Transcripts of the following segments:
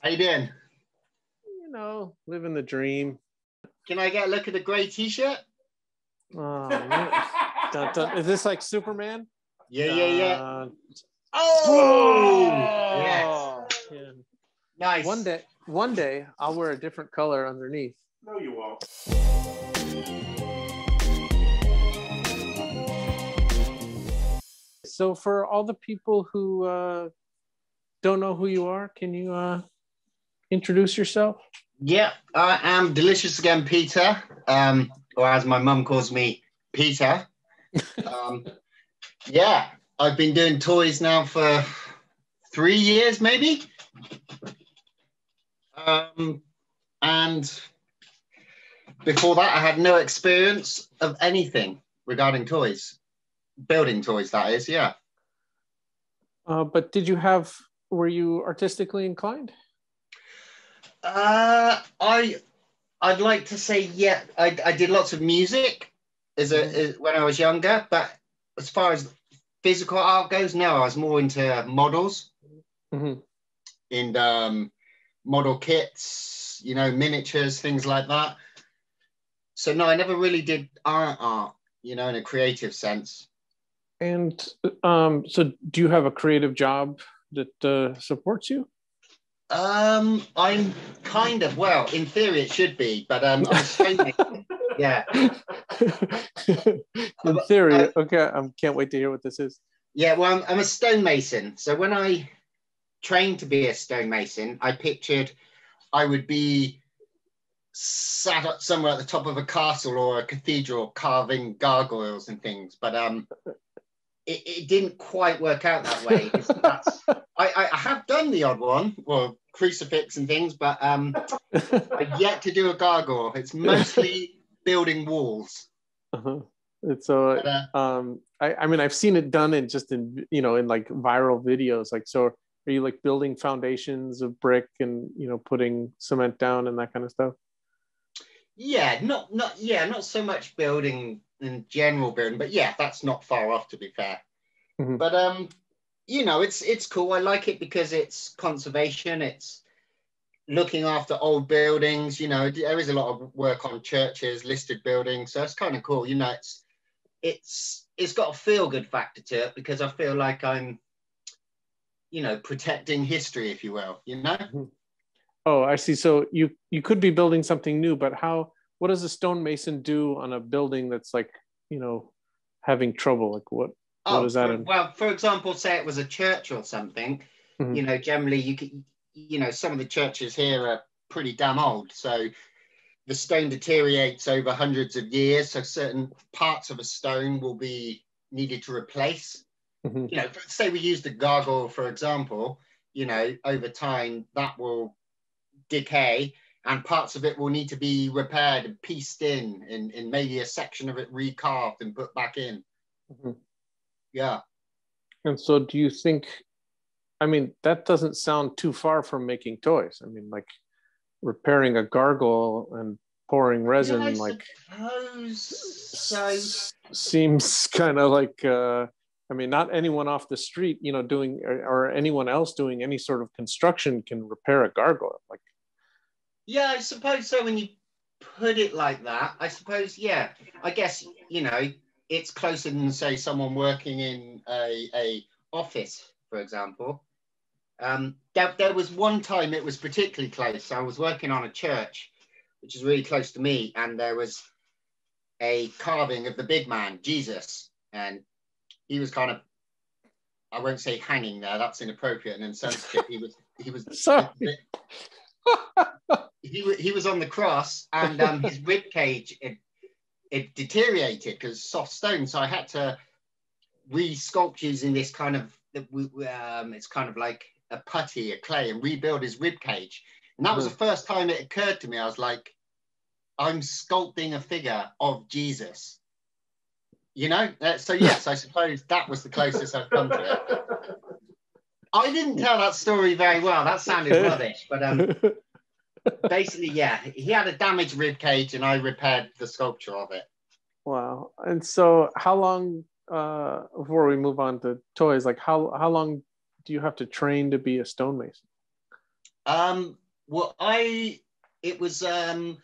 How you doing? Living the dream. Can I get a look at the grey t-shirt? Oh, dun, dun. Is this like Superman? Yeah. Oh, Yes. yeah. Nice. One day, I'll wear a different color underneath. No, you won't. So, for all the people who don't know who you are, can you introduce yourself? Yeah, I am Delicious Again Peter, or as my mum calls me, Peter. Yeah, I've been doing toys now for 3 years, maybe. And before that, I had no experience of anything regarding toys. Building toys, that is, yeah. But were you artistically inclined? I'd like to say, yeah, I did lots of music when I was younger, but as far as physical art goes, no, I was more into models and model kits, miniatures, things like that. So no, I never really did art, in a creative sense. And so do you have a creative job that supports you? I'm kind of, well, in theory it should be, but I'm a stonemason. Yeah. In theory, okay, I can't wait to hear what this is. Yeah, well, I'm a stonemason. So when I trained to be a stonemason, I pictured I would be sat up somewhere at the top of a castle or a cathedral carving gargoyles and things, but it didn't quite work out that way. I have done the odd one, well, crucifix and things, but I've yet to do a gargoyle. It's mostly building walls. It's I mean, I've seen it done in like viral videos. Like, so are you like building foundations of brick and putting cement down and that kind of stuff? Yeah, not so much building in general building, but yeah, that's not far off, to be fair. But it's cool. I like it because it's conservation. It's looking after old buildings. There is a lot of work on churches, listed buildings, so it's kind of cool. It's got a feel good factor to it because I feel like I'm protecting history, if you will. Oh, I see. So you could be building something new, but what does a stonemason do on a building that's like, having trouble? Like what is that? Well, for example, say it was a church or something, generally you could, some of the churches here are pretty damn old. So the stone deteriorates over hundreds of years. So certain parts of a stone will be needed to replace. Say we use the gargoyle, for example, over time that will decay and parts of it will need to be repaired and pieced in and maybe a section of it recarved and put back in. Yeah. And so do you think, I mean, that doesn't sound too far from making toys. I mean, like repairing a gargoyle and pouring resin, I like suppose so. Seems kind of like I mean, not anyone off the street, doing or anyone else doing any sort of construction can repair a gargoyle. Like, yeah, I suppose so. When you put it like that, I suppose, yeah. I guess it's closer than, say, someone working in a office, for example. There was one time it was particularly close. I was working on a church, which is really close to me, and there was a carving of the big man, Jesus, and he was kind of, I won't say hanging there, that's inappropriate and insensitive. He was sorry. He was on the cross, and his rib cage it deteriorated because soft stone. So I had to re-sculpt using this kind of it's kind of like a putty, a clay, and rebuild his rib cage. And that was the first time it occurred to me. I was like, I'm sculpting a figure of Jesus. So yes, I suppose that was the closest I've come to it. I didn't tell that story very well. That sounded rubbish, but basically, yeah, he had a damaged rib cage, and I repaired the sculpture of it. Wow! And so, how long before we move on to toys? Like, how long do you have to train to be a stonemason? Well, it was, the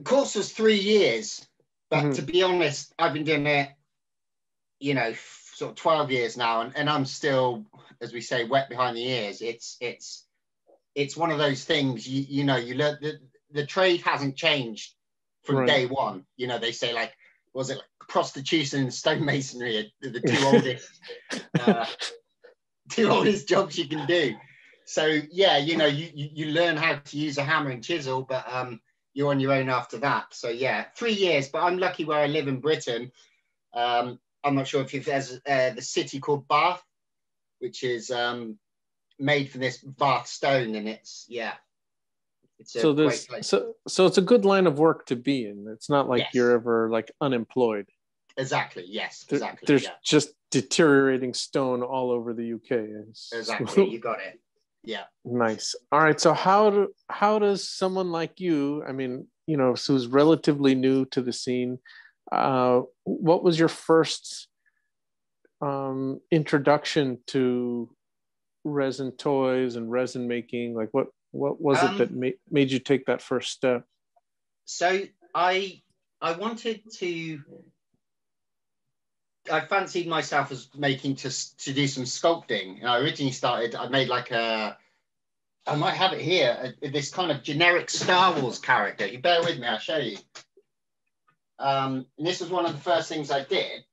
course was 3 years, but to be honest, I've been doing it, you know, sort of 12 years now, and I'm still, as we say, wet behind the ears. It's one of those things, you know, you learn the trade hasn't changed from day one. You know, they say, like, was it like prostitution and stonemasonry are the two oldest jobs you can do. So yeah, you know, you learn how to use a hammer and chisel, but you're on your own after that. So yeah, 3 years, but I'm lucky where I live in Britain. I'm not sure if there's the city called Bath, which is made from this Bath stone, and it's a great place. So it's a good line of work to be in. It's not like you're ever like unemployed. Exactly. Yes. Exactly. There's just deteriorating stone all over the UK. Exactly. You got it. Yeah. Nice. All right. So how does someone like you, I mean, you know, who's relatively new to the scene, what was your first introduction to resin toys and resin making? Like what was it that made you take that first step? So I wanted to, I fancied myself as making to do some sculpting. And I originally started, I made like I might have it here, this kind of generic Star Wars character. You bear with me, I'll show you. And this was one of the first things I did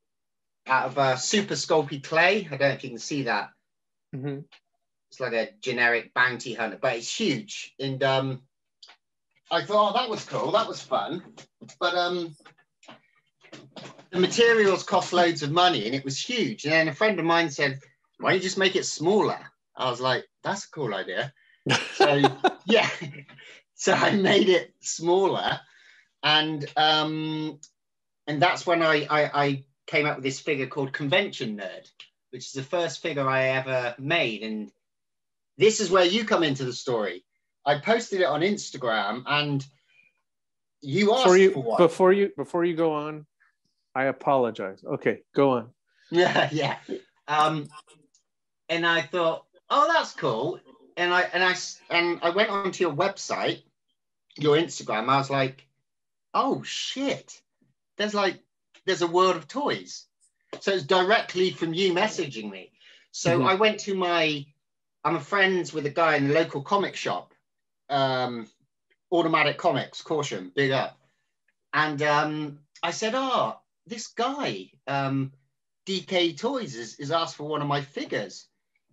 out of super sculpey clay. I don't know if you can see that. Mm-hmm. It's like a generic bounty hunter, but it's huge. And I thought, oh, that was cool. That was fun. But the materials cost loads of money and it was huge. And then a friend of mine said, why don't you just make it smaller? I was like, that's a cool idea. So yeah, so I made it smaller. And that's when I came up with this figure called Convention Nerd, which is the first figure I ever made. And this is where you come into the story. I posted it on Instagram, and you asked for one. Before you go on, I apologize. Okay, go on. Yeah. And I thought, oh, that's cool. And I went onto your website, your Instagram. I was like, oh shit, there's a world of toys. So it's directly from you messaging me. So I went to I'm friends with a guy in the local comic shop, Automatic Comics, caution, big up. And I said, oh, this guy, DKE Toys is asked for one of my figures.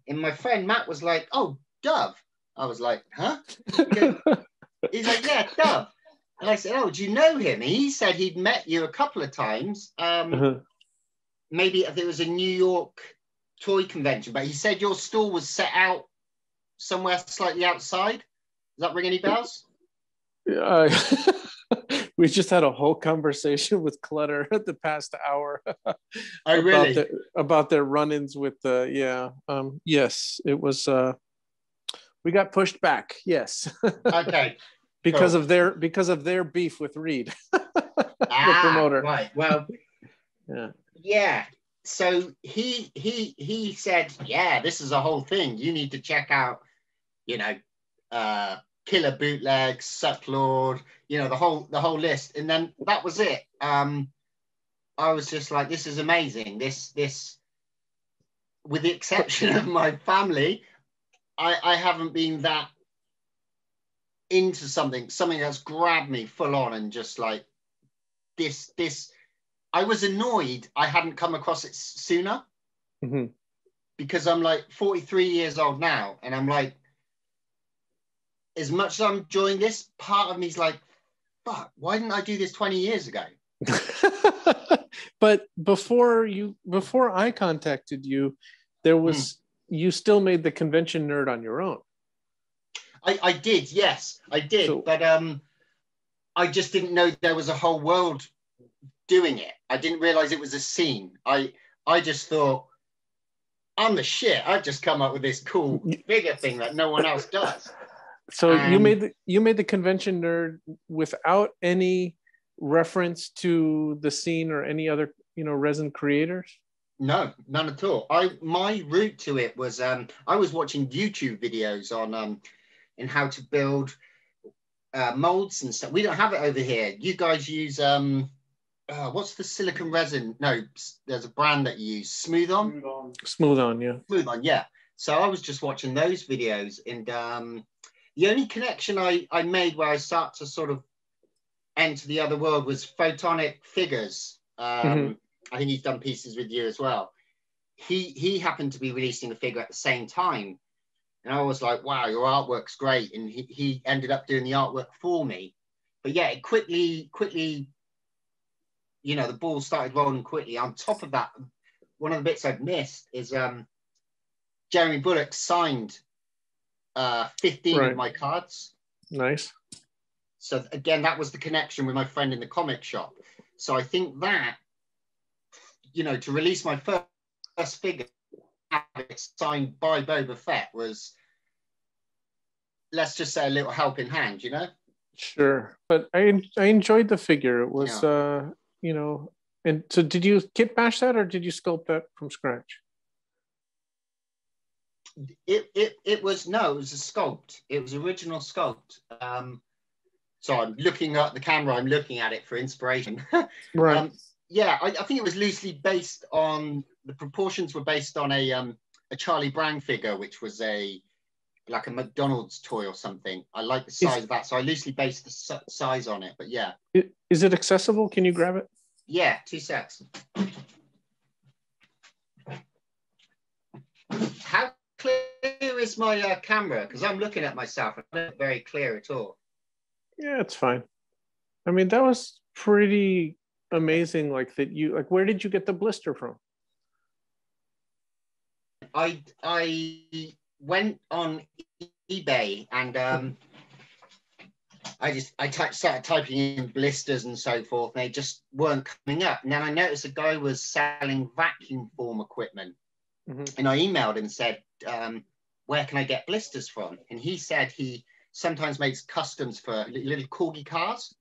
And my friend Matt was like, oh, Dove. I was like, huh? He's like, yeah, Dove. And I said, oh, do you know him? And he said he'd met you a couple of times. Maybe if it was a New York toy convention, but he said your stall was set out somewhere slightly outside. Does that ring any bells? We just had a whole conversation with Clutter the past hour. Oh, really? About their run-ins with yes, it was. We got pushed back. Yes. Okay. because of their beef with Reed, the promoter. Right. Well. Yeah. Yeah. So he said, yeah, this is a whole thing. You need to check out, you know, Killer Bootlegs, Sucklord, you know, the whole list. And then that was it. I was just like, this is amazing. This, with the exception of my family, I haven't been that into something that's grabbed me full on and just like this. I was annoyed I hadn't come across it sooner, because I'm like 43 years old now, and I'm like, as much as I'm enjoying this, part of me's like, fuck, why didn't I do this 20 years ago? But before I contacted you, there was you still made the Convention Nerd on your own. I did, yes, I did, but I just didn't know there was a whole world doing it. I didn't realize it was a scene. I just thought, I'm the shit. I've just come up with this cool figure thing that no one else does. So you made the Convention Nerd without any reference to the scene or any other, you know, resin creators? No, none at all. My route to it was I was watching YouTube videos on in how to build molds and stuff. We don't have it over here. You guys use what's the silicon resin? No, there's a brand that you use. Smooth On, yeah. Smooth On, yeah. So I was just watching those videos, and the only connection I made where I start to sort of enter the other world was Photonic Figures. I think he's done pieces with you as well. He happened to be releasing a figure at the same time, and I was like, wow, your artwork's great. And he ended up doing the artwork for me. But yeah, it quickly, you know, the ball started rolling quickly. On top of that, one of the bits I've missed is Jeremy Bullock signed 15 of my cards. Nice. So again, that was the connection with my friend in the comic shop. So I think that, you know, to release my first figure, have it signed by Boba Fett was, let's just say, a little helping hand, you know? Sure. But I enjoyed the figure. It was, you know, and so did you kitbash that or did you sculpt that from scratch? It was a sculpt. It was original sculpt. So I'm looking at the camera, I'm looking at it for inspiration. Right. Yeah, I think it was loosely based on, the proportions were based on a Charlie Brown figure, which was like a McDonald's toy or something. I like the size of that, so I loosely based the size on it, but yeah. Is it accessible? Can you grab it? Yeah, 2 secs. How clear is my camera? Because I'm looking at myself, and it's not very clear at all. Yeah, it's fine. I mean, that was pretty amazing. Like that you, like, where did you get the blister from? I went on eBay and I started typing in blisters and so forth, and they just weren't coming up. And then I noticed a guy was selling vacuum form equipment, and I emailed him and said, where can I get blisters from? And he said he sometimes makes customs for little corgi cars.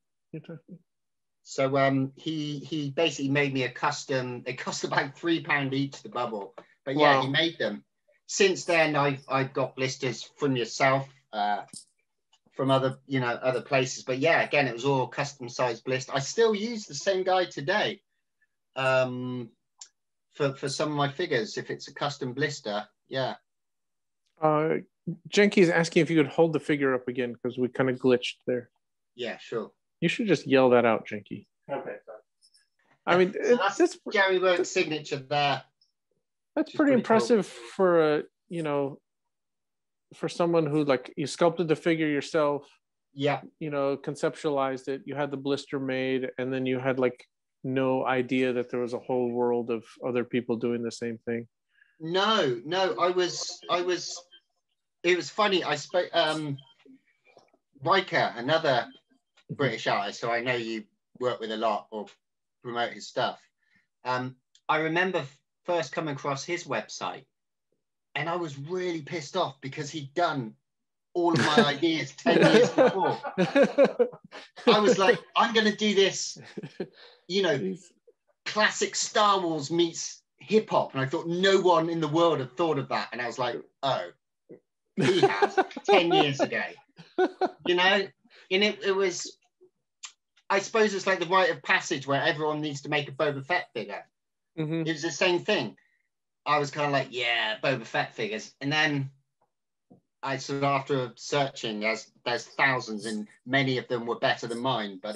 So he basically made me a custom. They cost about £3 each, the bubble, but yeah, he made them. Since then, I've got blisters from yourself, from other places. But yeah, again, it was all custom sized blister. I still use the same guy today for some of my figures. If it's a custom blister, yeah. Jenky's asking if you could hold the figure up again because we kind of glitched there. Yeah, sure. You should just yell that out, Jenky. Okay, sorry. I mean, so that's Jerry Burke's signature there. That's pretty impressive for for someone who, like, you sculpted the figure yourself. Yeah. You know, conceptualized it. You had the blister made, and then you had like no idea that there was a whole world of other people doing the same thing. No, I was. It was funny. I spoke Riker, another British artist, so I know you work with a lot or promote his stuff. I remember first coming across his website, and I was really pissed off because he'd done all of my ideas 10 years before. I was like, I'm going to do this, classic Star Wars meets hip hop. And I thought no one in the world had thought of that. And I was like, oh, he has 10 years ago, and it was, I suppose it's like the rite of passage where everyone needs to make a Boba Fett figure. It was the same thing. I was kind of like, yeah, Boba Fett figures. And then I sort of, after searching, there's thousands, and many of them were better than mine. But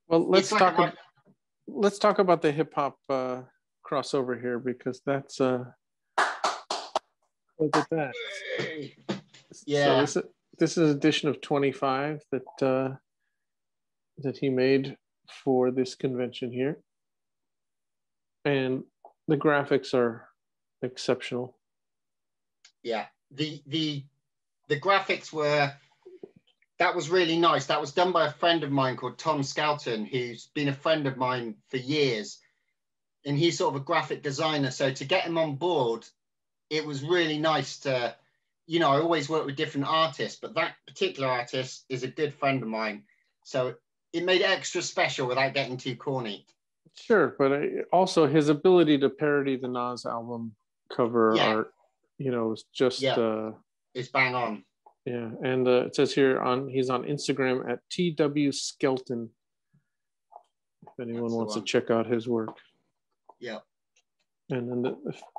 well, let's talk about the hip hop crossover here, because that's look at that. Yeah. So this is edition of 25 that he made for this convention here, and the graphics are exceptional. Yeah, the graphics that was really nice. That was done by a friend of mine called Tom Skelton, who's been a friend of mine for years, and he's sort of a graphic designer. So to get him on board, it was really nice to, I always work with different artists, but that particular artist is a good friend of mine. So it made it extra special without getting too corny. Sure, but also his ability to parody the Nas album cover art, is just... it's bang on. Yeah, and it says here he's on Instagram at TW Skelton. If anyone wants to check out his work. Yeah. And then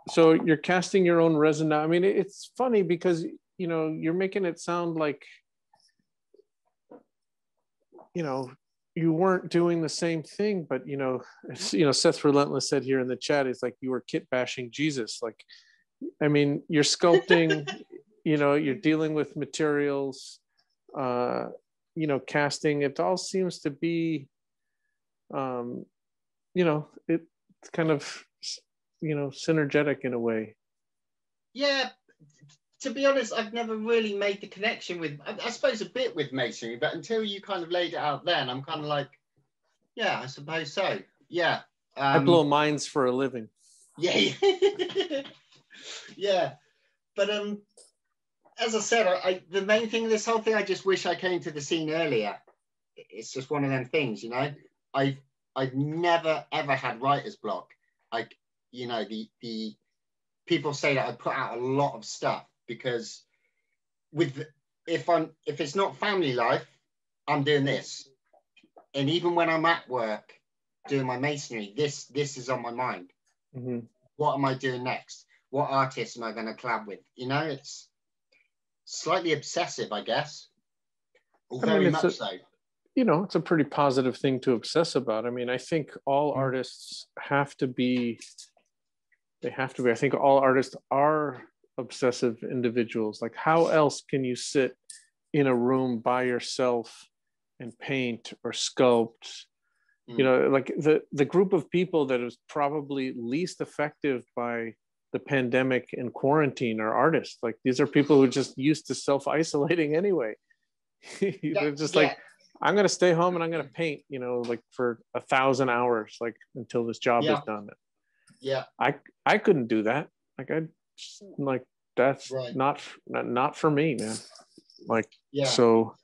so you're casting your own resin now. I mean, it's funny because, you know, you're making it sound like, you know, you weren't doing the same thing, but, you know, Seth Relentless said here in the chat, it's like you were kit bashing Jesus. Like, I mean, you're sculpting, you know, you're dealing with materials, you know, casting. It all seems to be, you know, it's kind of, you know, synergetic in a way. Yeah, to be honest, I've never really made the connection with, I suppose a bit with masonry, but until you kind of laid it out then, I'm kind of like, yeah, I suppose so. Yeah. I blow mines for a living. Yeah. Yeah. But as I said, the main thing of this whole thing, I just wish I came to the scene earlier. It's just one of them things, you know. I've never ever had writer's block. Like, you know, the people say that I put out a lot of stuff because if it's not family life, I'm doing this. And even when I'm at work doing my masonry, this is on my mind. Mm-hmm. What am I doing next? What artist am I going to collab with? You know, it's slightly obsessive, I guess. Or very much so. You know, it's a pretty positive thing to obsess about. I mean, I think all artists have to be, I think all artists are obsessive individuals. Like, how else can you sit in a room by yourself and paint or sculpt? You know, like the group of people that is probably least effective by the pandemic and quarantine are artists. Like, these are people who just used to self-isolating anyway. They're just like, I'm going to stay home and I'm going to paint, you know, like for 1,000 hours, like until this job is done. Yeah. I couldn't do that. Like, that's not for me, man. Like, so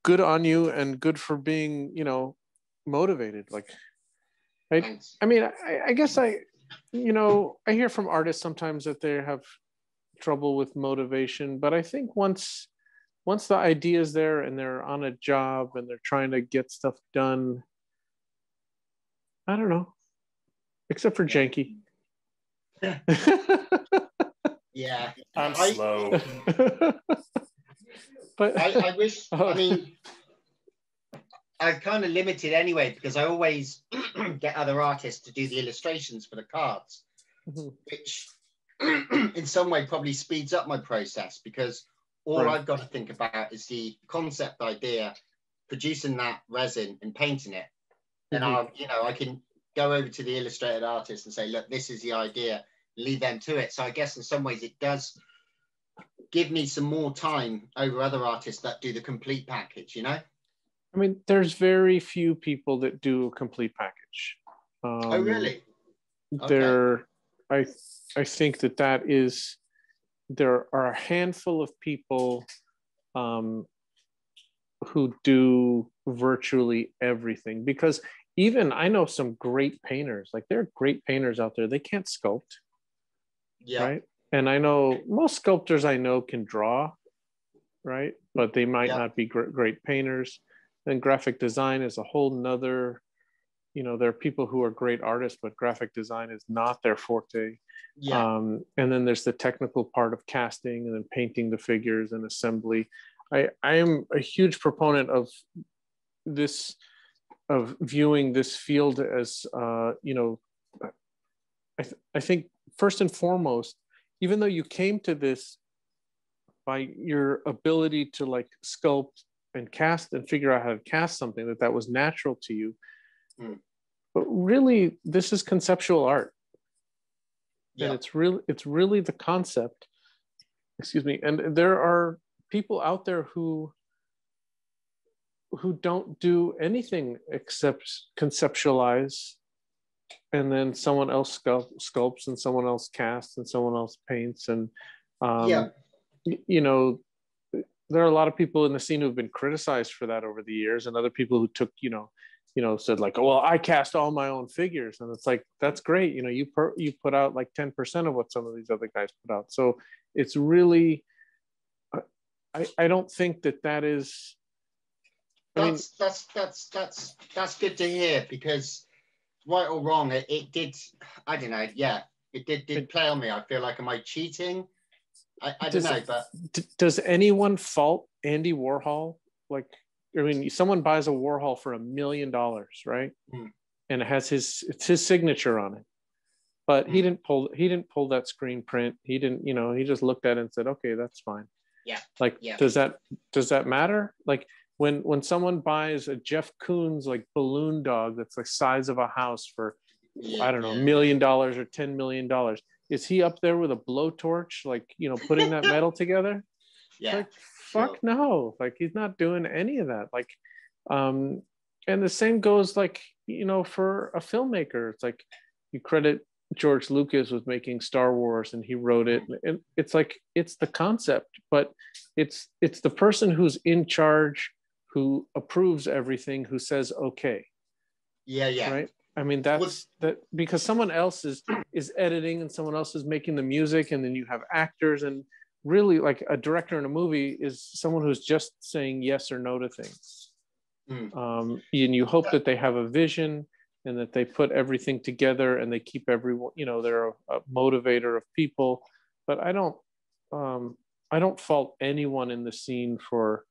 good on you and good for being, you know, motivated. Like, I mean, I guess you know, I hear from artists sometimes that they have trouble with motivation, but I think once the idea is there and they're on a job and they're trying to get stuff done, I don't know, except for Janky. Yeah, I'm slow. But I wish, I mean, I've kind of limited anyway, because I always get other artists to do the illustrations for the cards, which in some way probably speeds up my process, because all I've got to think about is the concept idea, producing that resin and painting it. And I can go over to the illustrated artist and say, look, this is the idea, leave them to it. So I guess in some ways it does give me some more time over other artists that do the complete package, you know? I mean, there's very few people that do a complete package. Oh, really? I think that is, there are a handful of people who do virtually everything, because even I know some great painters, like there are great painters out there, they can't sculpt. Yeah. Right. And I know most sculptors I know can draw, right? But they might not be great painters. Then graphic design is a whole nother, you know, there are people who are great artists, but graphic design is not their forte. Yeah. And then there's the technical part of casting and then painting the figures and assembly. I am a huge proponent of this, of viewing this field as, you know, I think first and foremost, even though you came to this by your ability to like sculpt and cast and figure out how to cast something, that was natural to you. But really, this is conceptual art. And it's really the concept, excuse me. And there are people out there who don't do anything except conceptualize, and then someone else sculpts and someone else casts and someone else paints. And you know, there are a lot of people in the scene who've been criticized for that over the years, and other people who took, you know, said like, oh, well, I cast all my own figures. And it's like, that's great. You know, you put out like 10% of what some of these other guys put out. So it's really, I don't think that is. That's good to hear, because right or wrong, it did. I don't know. Yeah, it did play on me. I feel like, am I cheating? I don't know, but does anyone fault Andy Warhol? Like, I mean, someone buys a Warhol for $1 million, right? And it has it's his signature on it. But he didn't pull that screen print. He didn't, he just looked at it and said, okay, that's fine. Yeah. Like, yeah. does that matter? Like when someone buys a Jeff Koons like balloon dog that's the size of a house for I don't know, $1 million or $10 million, is he up there with a blowtorch, like, putting that metal together? Yeah. Like, fuck no. Like, he's not doing any of that. Like, and the same goes, like, for a filmmaker. It's like, you credit George Lucas with making Star Wars, and he wrote it. And it's like, it's the concept, but it's the person who's in charge, who approves everything, who says, okay. Yeah. Right. I mean, that because someone else is editing and someone else is making the music, and then you have actors, and really, like, a director in a movie is someone who's just saying yes or no to things. And you hope that they have a vision and that they put everything together and they keep everyone, they're a motivator of people. But I don't fault anyone in the scene for,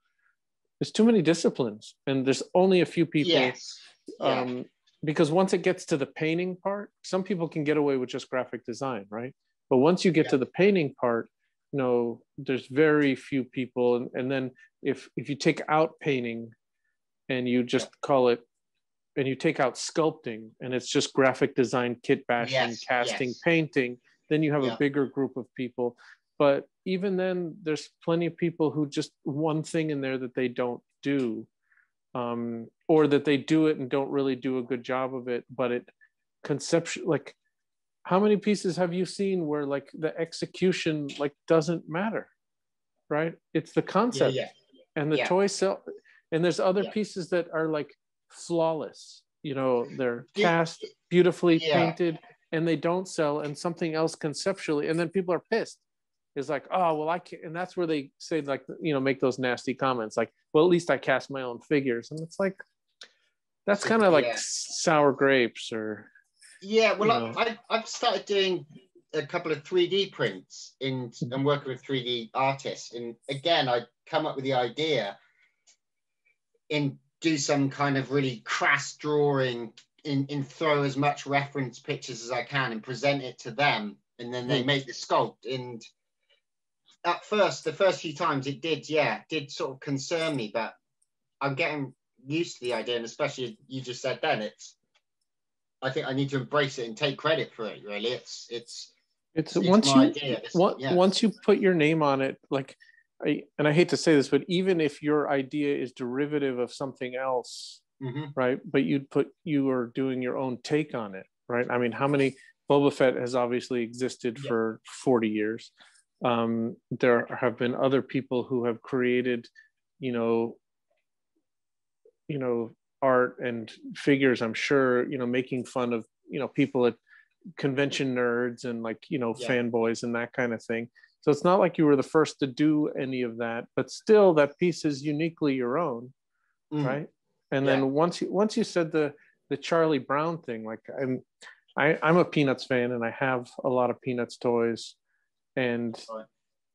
there's too many disciplines and there's only a few people. Yes. Yeah. Because once it gets to the painting part, some people can get away with just graphic design, right? But once you get to the painting part, there's very few people. And then if you take out painting and you just call it, and you take out sculpting and it's just graphic design, kit bashing, casting, painting, then you have a bigger group of people. But even then, there's plenty of people who just one thing in there that they don't do. Or that they do it and don't really do a good job of it, but it conceptual, like, how many pieces have you seen where, like, the execution, like, doesn't matter, right? It's the concept and the toy sell. And there's other pieces that are like flawless, they're cast beautifully painted and they don't sell, and something else conceptually, and then people are pissed. Is like, oh, well, I can't. And that's where they say, like, make those nasty comments like, well, at least I cast my own figures. And it's like, that's kind of like sour grapes, or well, I've started doing a couple of 3D prints and working with 3D artists, and again, I come up with the idea and do some kind of really crass drawing and throw as much reference pictures as I can and present it to them, and then they make the sculpt. And at first, the first few times it did sort of concern me, but I'm getting used to the idea, and especially you just said then, I think I need to embrace it and take credit for it. Really, it's once my you idea. Once you put your name on it, like, and I hate to say this, but even if your idea is derivative of something else, right? But you are doing your own take on it, right? I mean, how many Boba Fett has obviously existed for 40 years. There have been other people who have created, art and figures, I'm sure, making fun of, people at convention nerds and, like, fanboys and that kind of thing. So it's not like you were the first to do any of that, but still that piece is uniquely your own, right? And then once you said the Charlie Brown thing, like, I'm a Peanuts fan and I have a lot of Peanuts toys. And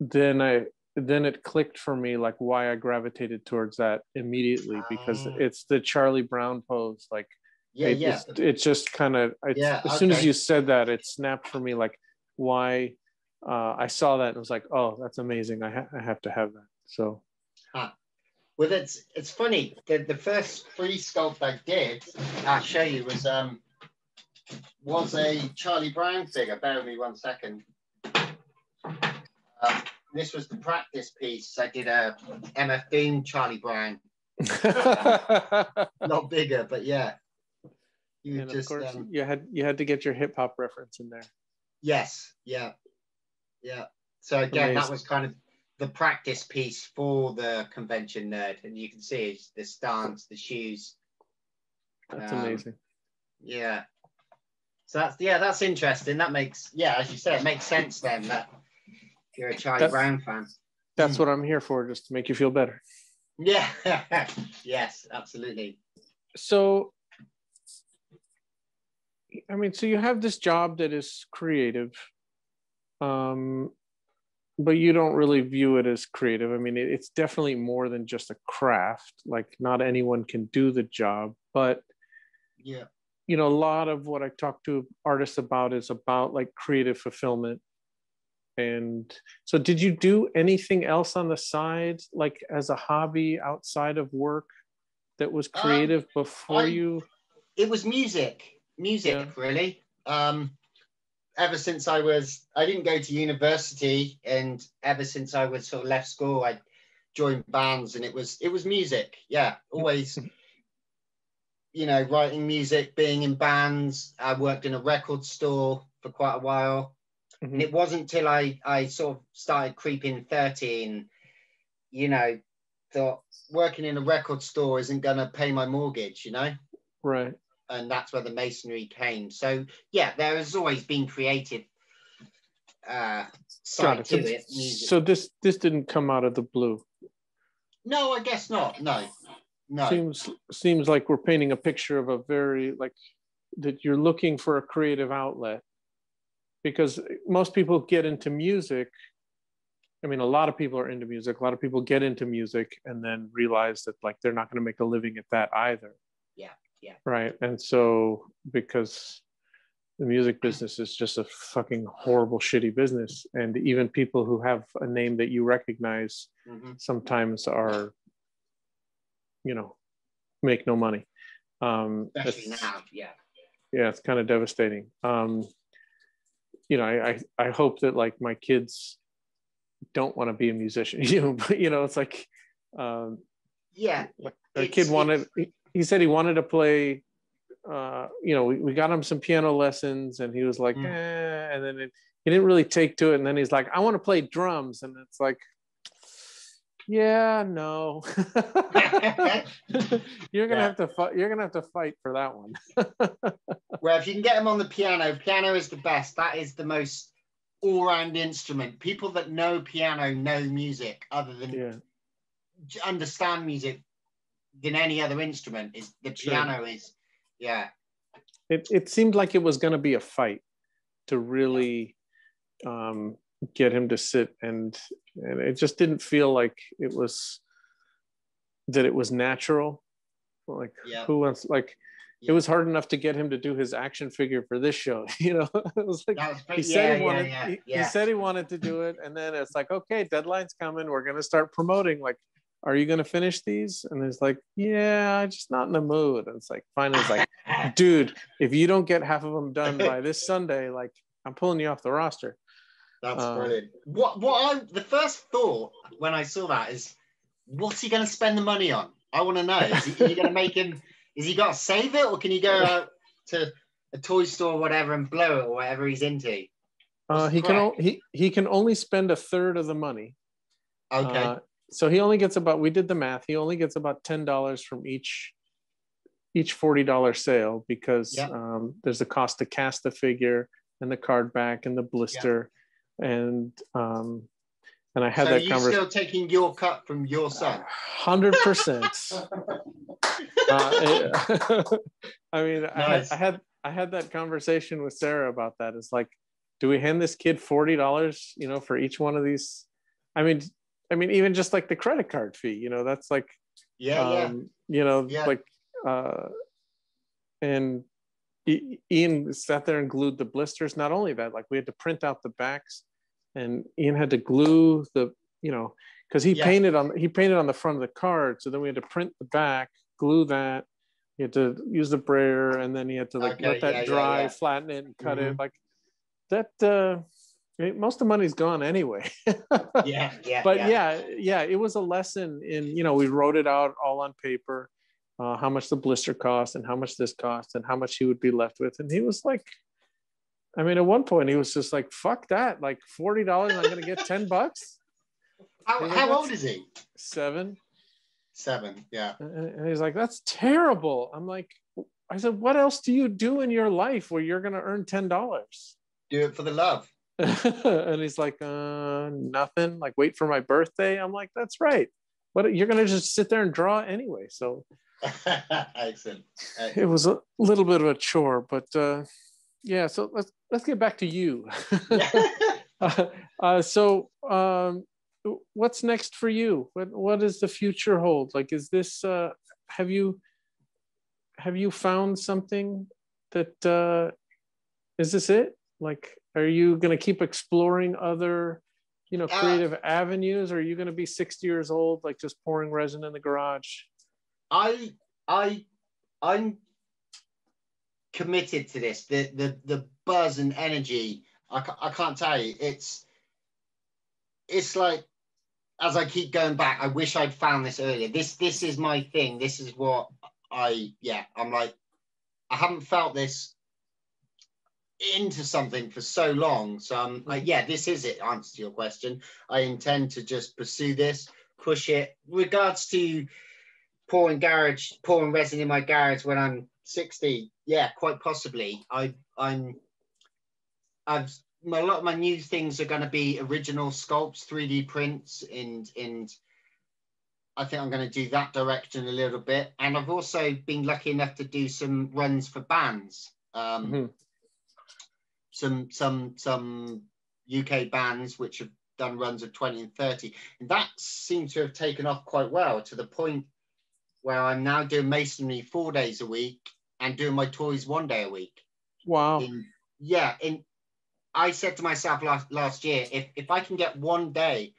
then it clicked for me, like, why I gravitated towards that immediately, because it's the Charlie Brown pose. Like, it just kind of, as soon as you said that, it snapped for me, like, why I saw that and was like, oh, that's amazing. I have to have that. So. Well, it's funny. The first free sculpt I did, I'll show you, was a Charlie Brown figure. Bear with me 1 second. This was the practice piece. I did a MF Doom Charlie Brown. Not bigger, but yeah. And of course, you had to get your hip hop reference in there. Yes, yeah. So again, amazing. That was kind of the practice piece for the convention nerd, and you can see the stance, the shoes. That's amazing. Yeah. So that's interesting. That makes, as you said, it makes sense then that you're a Charlie Brown fan. that's what I'm here for, just to make you feel better. Yeah. Yes, absolutely. So, I mean, so you have this job that is creative, but you don't really view it as creative. I mean, it's definitely more than just a craft. Like, not anyone can do the job, but yeah, you know, a lot of what I talk to artists about is about like creative fulfillment. And so, did you do anything else on the side, like as a hobby outside of work, that was creative before you? It was music, Yeah. really. Ever since I didn't go to university, and ever since I was sort of left school, I joined bands, and it was music. Yeah, always, you know, writing music, being in bands. I worked in a record store for quite a while. And it wasn't till I sort of started creeping 30 and, you know, thought working in a record store isn't going to pay my mortgage, you know? Right. And that's where the masonry came. So, yeah, there has always been creative side to it. Music. So this didn't come out of the blue. No, I guess not. No. Seems like we're painting a picture of a very, like, that you're looking for a creative outlet. Because most people get into music. I mean, a lot of people are into music. A lot of people get into music and then realize that like they're not going to make a living at that either. Yeah. Right. And so, because the music business is just a fucking horrible, shitty business, and even people who have a name that you recognize sometimes are, you know, make no money. Especially now. Yeah, it's kind of devastating. You know, I hope that like my kids don't want to be a musician, you know, it's like, like a kid wanted, he said he wanted to play, you know, we got him some piano lessons, and he was like, and then he didn't really take to it. And then he's like, I want to play drums. And it's like, yeah, no, you're gonna have to fight. You're gonna have to fight for that one. Well, if you can get him on the piano is the best. That is the most all-round instrument. People that know piano know music, other than understand music than any other instrument. Is the piano is, It seemed like it was going to be a fight to really get him to sit, and it just didn't feel like it was natural. Like who wants, like, it was hard enough to get him to do his action figure for this show, you know. It was like he said he wanted to do it, and then it's like, okay, deadline's coming, we're going to start promoting, like, are you going to finish these? And it's like, yeah, I'm just not in the mood. And it's like, finally, it's like, dude, if you don't get half of them done by this Sunday, like, I'm pulling you off the roster. That's brilliant. The first thought when I saw that is, what's he going to spend the money on? I want to know. Is he going to make him? Is he got to save it, or can he go out to a toy store or whatever and blow it, or whatever he's into? He can only spend a third of the money. Okay. So he only gets about, we did the math, he only gets about $10 from each $40 sale, because there's a cost to cast the figure and the card back and the blister. And I had that conversation. So you're still taking your cut from your son? 100%. I mean, nice. I had that conversation with Sarah about that. It's like, do we hand this kid $40, you know, for each one of these? I mean, even just like the credit card fee, you know, that's like, you know, like, and Ian sat there and glued the blisters. Not only that, like, we had to print out the backs, and Ian had to glue the, you know, because he painted on the front of the card. So then we had to print the back, glue that. You had to use the brayer, and then you had to let that dry, flatten it, and cut it. Like that. Most of the money's gone anyway. But it was a lesson in, you know, we wrote it out all on paper, how much the blister cost and how much this cost and how much he would be left with. And he was like, I mean, at one point he was just like, fuck that, like $40, I'm going to get $10. How old is he? 7. Yeah. And he's like, that's terrible. I'm like, I said, what else do you do in your life where you're going to earn $10? Do it for the love. And he's like, nothing, like wait for my birthday. I'm like, that's right. But you're gonna just sit there and draw anyway. So Excellent. it was a little bit of a chore, but yeah. So let's get back to you. So what's next for you? What does the future hold? Like, is this have you found something that is this it? Like, are you going to keep exploring other, creative avenues? Or are you going to be 60 years old, like just pouring resin in the garage? I'm committed to this. The buzz and energy. I can't tell you. It's like, as I keep going back, I wish I'd found this earlier. This is my thing. This is what I'm like, I haven't felt this into something for so long. So this is it. Answer to your question. I intend to just pursue this, push it. Regards to pouring resin in my garage when I'm 60, yeah, quite possibly. A lot of my new things are going to be original sculpts, 3D prints, and I think I'm going to do that direction a little bit. And I've also been lucky enough to do some runs for bands. Some UK bands which have done runs of 20 and 30. And that seems to have taken off quite well, to the point where I'm now doing masonry 4 days a week and doing my toys 1 day a week. Wow. And I said to myself last year, if I can get 1 day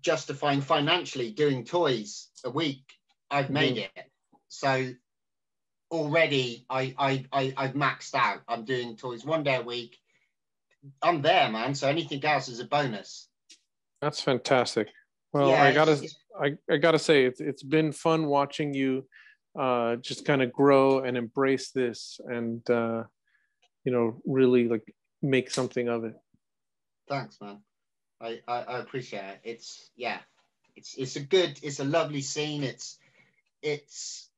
justifying financially doing toys a week, I've made it. So already I've maxed out. I'm doing toys 1 day a week. I'm there, man. So anything else is a bonus. That's fantastic. Well, yeah, I gotta say it's been fun watching you just kind of grow and embrace this, and really like make something of it. Thanks, man. I appreciate it. It's a lovely scene. It's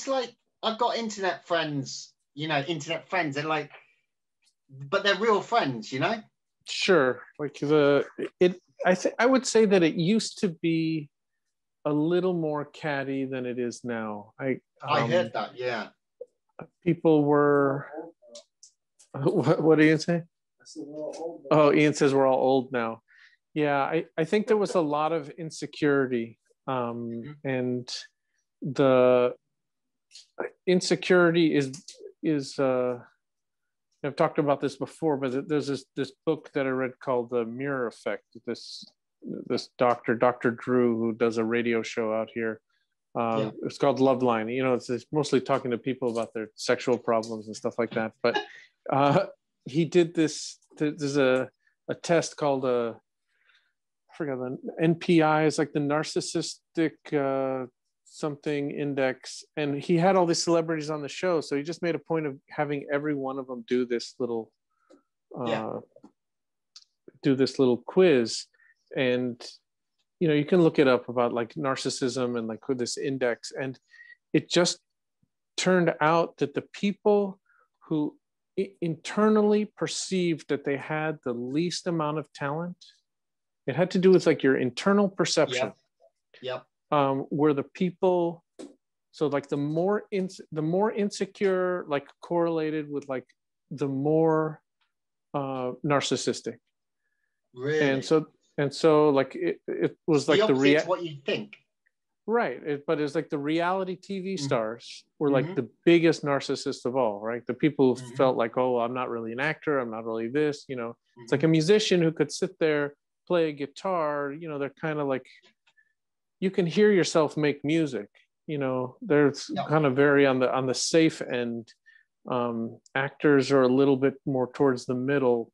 like I've got internet friends, and like, but they're real friends, Sure. Like I would say that it used to be a little more catty than it is now. I heard that. Yeah. People were. What do you say? Oh, Ian says we're all old now. Yeah, I think there was a lot of insecurity, and the insecurity is I've talked about this before, but there's this book that I read called The Mirror Effect. This Dr. Drew, who does a radio show out here. It's called Loveline. It's mostly talking to people about their sexual problems and stuff like that. But he did this. There's a test called I forgot the NPI. It's like the narcissistic something index, and he had all these celebrities on the show. So he just made a point of having every one of them do this little quiz, and you can look it up about like narcissism and like this index, and it just turned out that the people who internally perceived that they had the least amount of talent, it had to do with like your internal perception. Yep. Were the people, so like the more insecure, like correlated with like the more narcissistic. Really? And so like it was like what you think. Right. But it's like the reality TV stars were like the biggest narcissists of all, right? The people who felt like, oh, I'm not really an actor, I'm not really this, It's like a musician who could sit there, play a guitar, they're kind of like, you can hear yourself make music, they're kind of very on the safe end. Actors are a little bit more towards the middle.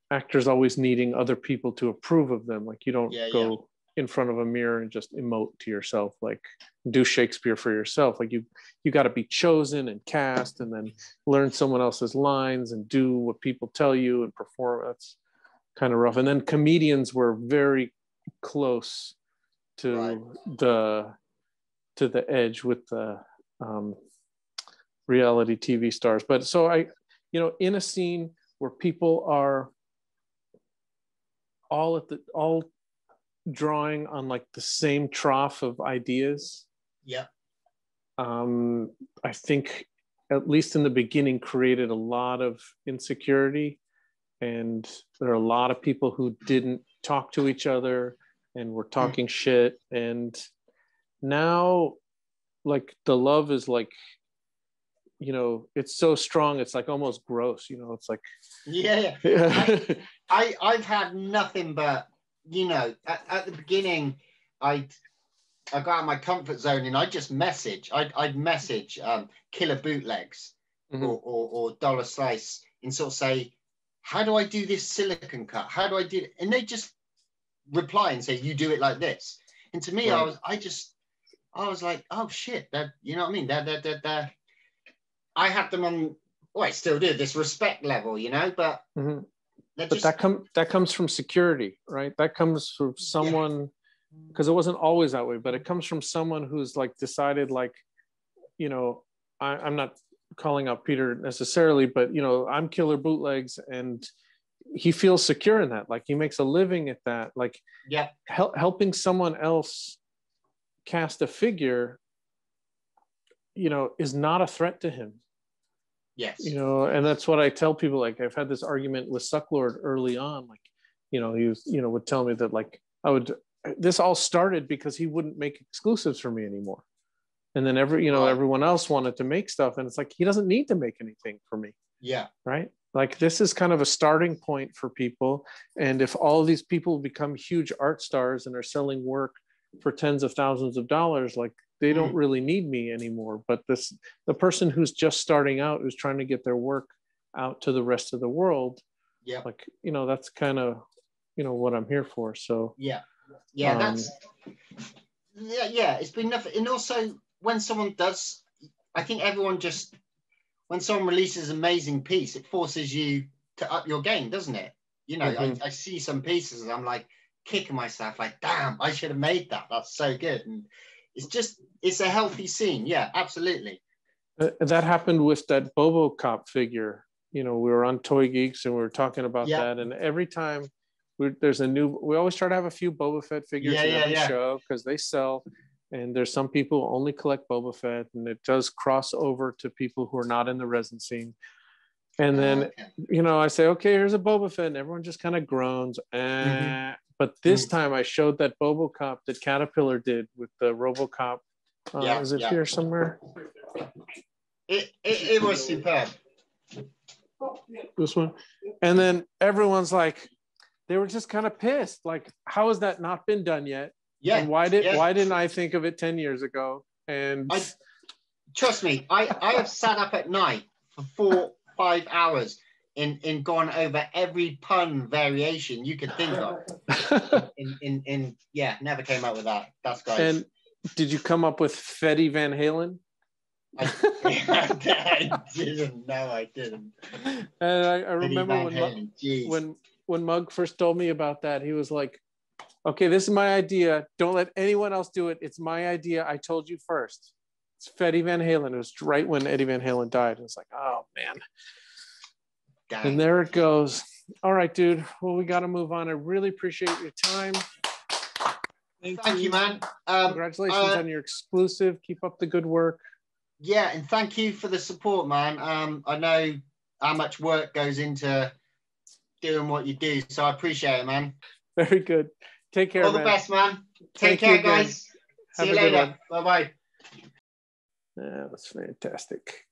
Actors always needing other people to approve of them. Like you don't go in front of a mirror and just emote to yourself, like do Shakespeare for yourself. Like you got to be chosen and cast and then learn someone else's lines and do what people tell you and perform. That's kind of rough. And then comedians were very close to the edge with the reality TV stars. But so in a scene where people are all drawing on like the same trough of ideas. Yeah. I think at least in the beginning created a lot of insecurity, and there are a lot of people who didn't talk to each other and were talking shit. And now like the love is like, you know, it's so strong, it's like almost gross, you know, it's like yeah. I've had nothing but, you know, at the beginning I got out of my comfort zone and I'd message Killer Bootlegs or Dollar Slice and sort of say, how do I do this silicon cut? How do I do it? And they just reply and say, you do it like this. And to me, right. I was like, oh shit, that, you know what I mean? That I had them on, well, I still do, this respect level, you know, but that comes from security, right? That comes from someone, because it wasn't always that way, but it comes from someone who's like decided, like, you know, I'm not calling out Peter necessarily, but you know, I'm Killer Bootlegs, and he feels secure in that, like he makes a living at that, like helping someone else cast a figure, you know, is not a threat to him. Yes. You know, and that's what I tell people. Like I've had this argument with Sucklord early on, like, you know, he was, you know, would tell me that like this all started because he wouldn't make exclusives for me anymore. And then everyone else wanted to make stuff, and it's like, he doesn't need to make anything for me. Yeah. Right. Like this is kind of a starting point for people. And if all of these people become huge art stars and are selling work for tens of thousands of dollars, like they don't really need me anymore. But the person who's just starting out, who's trying to get their work out to the rest of the world, like, you know, that's kind of, you know, what I'm here for. So it's been nothing. And also when someone does, I think when someone releases an amazing piece, it forces you to up your game, doesn't it? You know, I see some pieces and I'm like kicking myself, like, damn, I should have made that. That's so good. And it's a healthy scene. Yeah, absolutely. That happened with that Bobo Cop figure. You know, we were on Toy Geeks and we were talking about that. And every time we always try to have a few Boba Fett figures in every show because they sell. And there's some people who only collect Boba Fett, and it does cross over to people who are not in the resin scene. And then, you know, I say, okay, here's a Boba Fett, and everyone just kind of groans. But this time I showed that Bobo Cop that Caterpillar did with the RoboCop. Is it here somewhere? It was superb. This one. And then everyone's like, they were just kind of pissed. Like, how has that not been done yet? Yeah. And why didn't I think of it 10 years ago? And trust me, I have sat up at night for 4-5 hours and gone over every pun variation you could think of. Never came up with that. That's great. And did you come up with Fetty Van Halen? I didn't. No, I didn't. And I remember when Mug first told me about that, he was like, okay, this is my idea. Don't let anyone else do it. It's my idea. I told you first. It's Fetty Van Halen. It was right when Eddie Van Halen died. It was like, oh, man. Dang. And there it goes. All right, dude. Well, we got to move on. I really appreciate your time. Thank you, man. Congratulations on your exclusive. Keep up the good work. Yeah, and thank you for the support, man. I know how much work goes into doing what you do, so I appreciate it, man. Very good. Take care, All the best, man. Take care, guys. See you later. Bye-bye. Yeah, that's fantastic.